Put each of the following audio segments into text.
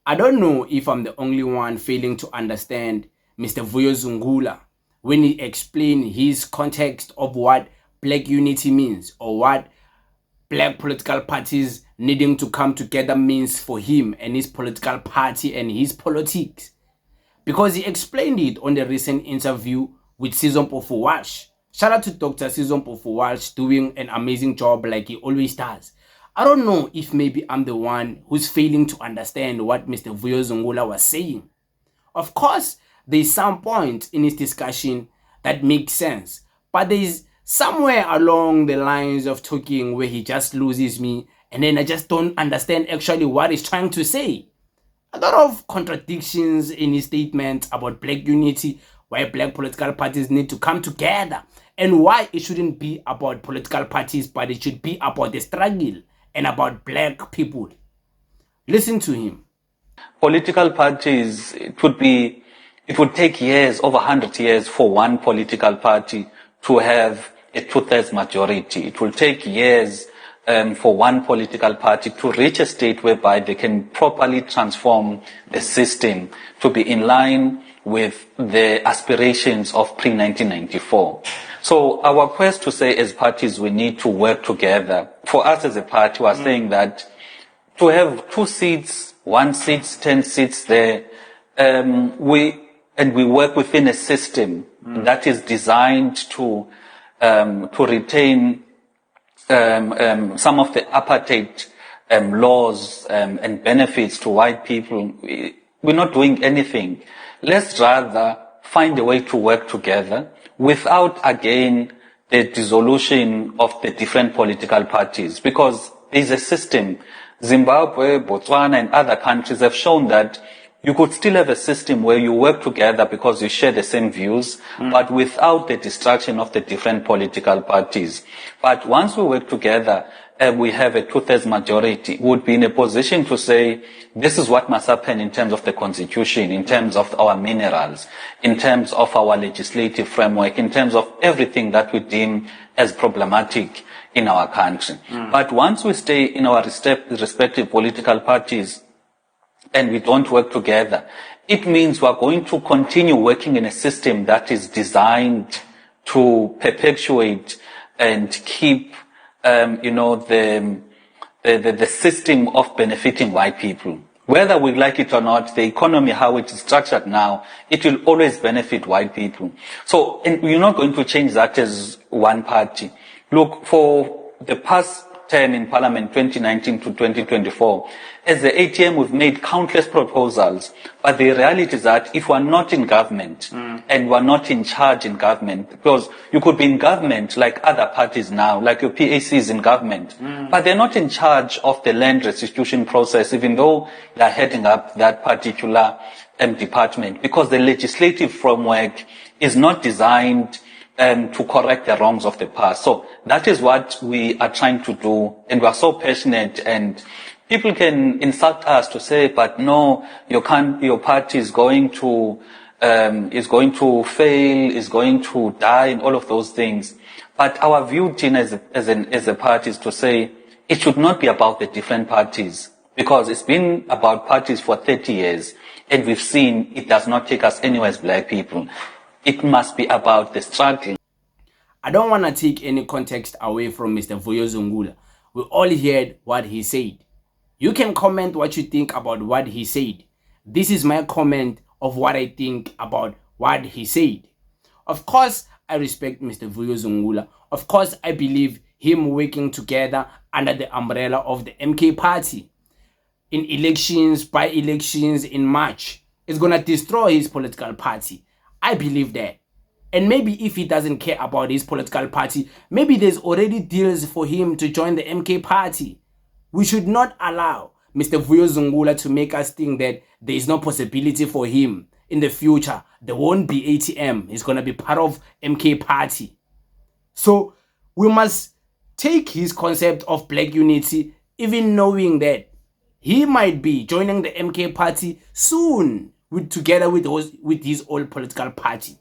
I don't know if I'm the only one failing to understand Mr. Vuyo Zungula when he explained his context of what black unity means, or what black political parties needing to come together means for him and his political party and his politics. Because he explained it on the recent interview with Sizompo Fuwash. Shout out to Dr. Sizompo Fuwash, doing an amazing job like he always does. I don't know if maybe I'm the one who's failing to understand what Mr. Vuyo Zungula was saying. Of course, there's some points in his discussion that make sense, but there's somewhere along the lines of talking where he just loses me, and then I just don't understand actually what he's trying to say. A lot of contradictions in his statements about black unity, why black political parties need to come together, and why it shouldn't be about political parties, but it should be about the struggle and about black people. Listen to him. Political parties, it would take years, over 100 years, for one political party to have a 2/3 majority. It will take years for one political party to reach a state whereby they can properly transform the system to be in line with the aspirations of pre-1994. So our quest to say as parties we need to work together. For us as a party, we are saying that to have 2 seats, 1 seat, 10 seats there, we work within a system that is designed to retain some of the apartheid laws and benefits to white people. We're not doing anything. Let's rather find a way to work together without, again, the dissolution of the different political parties, because there's a system. Zimbabwe, Botswana, and other countries have shown that you could still have a system where you work together because you share the same views, but without the destruction of the different political parties. But once we work together and we have a 2/3 majority, we would be in a position to say, this is what must happen in terms of the constitution, in terms of our minerals, in terms of our legislative framework, in terms of everything that we deem as problematic in our country. But once we stay in our respective political parties, and we don't work together, it means we're going to continue working in a system that is designed to perpetuate and keep, the system of benefiting white people. Whether we like it or not, the economy, how it is structured now, it will always benefit white people. So, and we're not going to change that as one party. Look, for the past term in Parliament 2019 to 2024, as the ATM we've made countless proposals, but the reality is that if we're not in government and we're not in charge in government, because you could be in government like other parties now, like your PAC is in government, but they're not in charge of the land restitution process, even though they're heading up that particular department, because the legislative framework is not designed to correct the wrongs of the past. So that is what we are trying to do, and we are so passionate. And people can insult us to say, "But no, your party is going to fail, is going to die," and all of those things. But our view, Tina, as a party, is to say it should not be about the different parties, because it's been about parties for 30 years, and we've seen it does not take us anywhere as black people. It must be about the struggle. I don't want to take any context away from Mr. Vuyo Zungula. We all heard what he said. You can comment what you think about what he said. This is my comment of what I think about what he said. Of course, I respect Mr. Vuyo Zungula. Of course, I believe him working together under the umbrella of the MK party in elections, by elections in March. It's going to destroy his political party. I believe that. And maybe if he doesn't care about his political party, maybe there's already deals for him to join the MK party. We should not allow Mr. Vuyo Zungula to make us think that there is no possibility for him in the future. There won't be ATM. He's going to be part of MK party. So we must take his concept of black unity, even knowing that he might be joining the MK party soon, together with his old political party.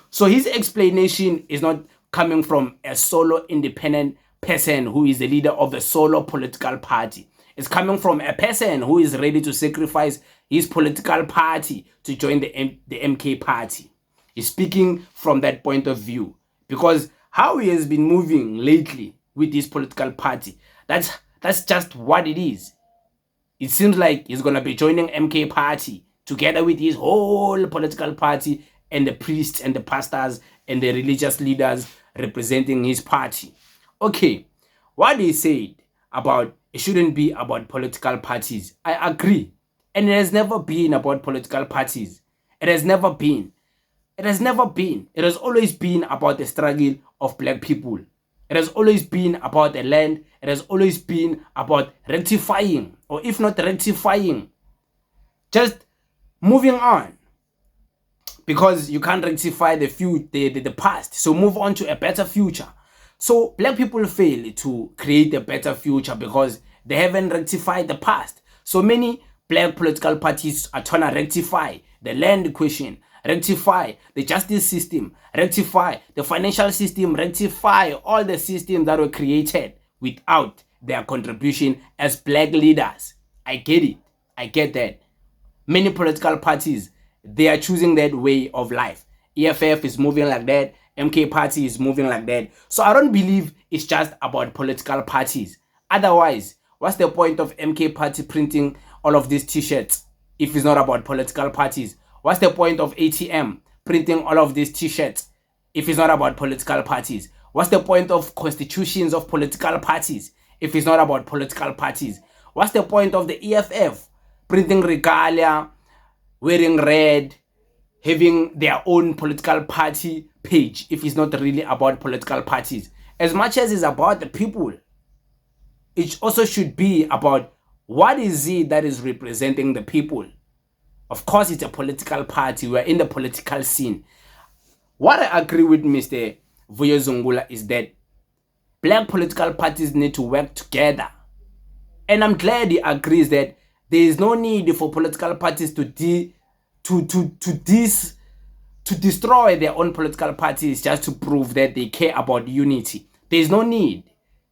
So his explanation is not coming from a solo independent person who is the leader of a solo political party. It's coming from a person who is ready to sacrifice his political party to join the MK party. He's speaking from that point of view, because how he has been moving lately with his political party, that's just what it is. It seems like he's gonna be joining MK party together with his whole political party and the priests and the pastors and the religious leaders representing his party. Okay, what they said about it shouldn't be about political parties, I agree. And it has never been about political parties. It has never been. It has never been. It has always been about the struggle of black people. It has always been about the land. It has always been about rectifying, or if not rectifying, just moving on. Because you can't rectify the past. So move on to a better future. So black people fail to create a better future because they haven't rectified the past. So many black political parties are trying to rectify the land question, rectify the justice system, rectify the financial system, rectify all the systems that were created without their contribution as black leaders. I get it. I get that. Many political parties, they are choosing that way of life. EFF is moving like that. MK party is moving like that. So I don't believe it's just about political parties. Otherwise, what's the point of MK party printing all of these t-shirts if it's not about political parties? What's the point of ATM printing all of these t-shirts if it's not about political parties? What's the point of constitutions of political parties if it's not about political parties? What's the point of the EFF printing regalia, wearing red, having their own political party page if it's not really about political parties? As much as it's about the people, it also should be about what is it that is representing the people. Of course, it's a political party. We're in the political scene. What I agree with Mr. Vuyo Zungula is that black political parties need to work together. And I'm glad he agrees that there is no need for political parties to destroy their own political parties just to prove that they care about unity. There is no need.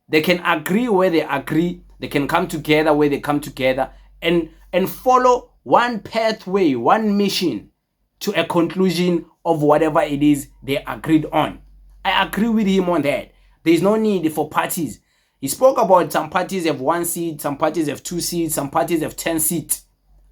They can agree where they agree. They can come together where they come together and follow one pathway, one mission to a conclusion of whatever it is they agreed on. I agree with him on that. There is no need for parties. He spoke about some parties have 1 seat, some parties have 2 seats, some parties have 10 seats.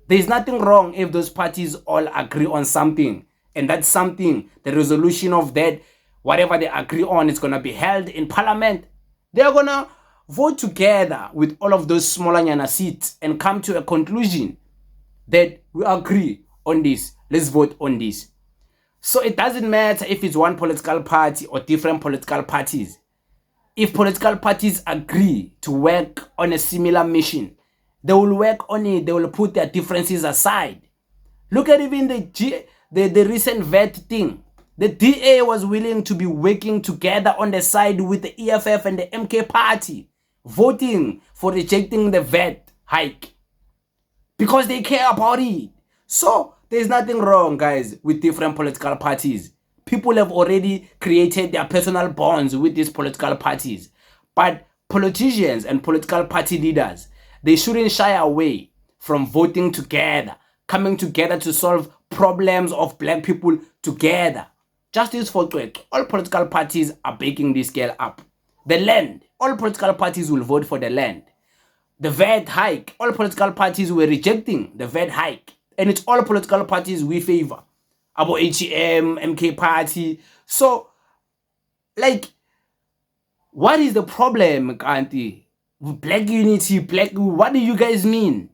There is nothing wrong if those parties all agree on something. And that's something, the resolution of that, whatever they agree on, is going to be held in parliament. They are going to vote together with all of those smaller nyana seats and come to a conclusion that we agree on this. Let's vote on this. So it doesn't matter if it's one political party or different political parties. If political parties agree to work on a similar mission, they will work on it. They will put their differences aside. Look at even the recent vet thing. The DA was willing to be working together on the side with the EFF and the MK party, voting for rejecting the vet hike because they care about it. So there's nothing wrong, guys, with different political parties. People have already created their personal bonds with these political parties. But politicians and political party leaders, they shouldn't shy away from voting together, coming together to solve problems of black people together. Justice for Twek. All political parties are backing this girl up. The land. All political parties will vote for the land. The VAT hike. All political parties were rejecting the VAT hike. And it's all political parties we favor. About HEM, MK party. So, like, what is the problem, Kanti? Black unity, what do you guys mean?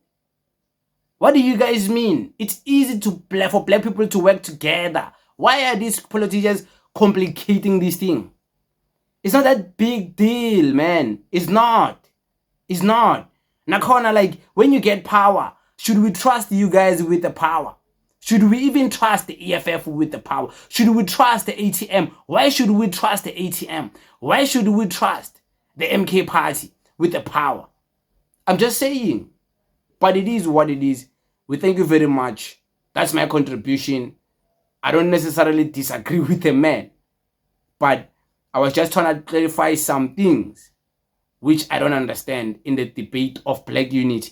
What do you guys mean? It's easy for black people to work together. Why are these politicians complicating this thing? It's not that big deal, man. It's not. It's not. Nakona, like, when you get power, should we trust you guys with the power? Should we even trust the EFF with the power? Should we trust the ATM? Why should we trust the ATM? Why should we trust the MK party with the power? I'm just saying. But it is what it is. We thank you very much. That's my contribution. I don't necessarily disagree with the man. But I was just trying to clarify some things. which I don't understand in the debate of black unity.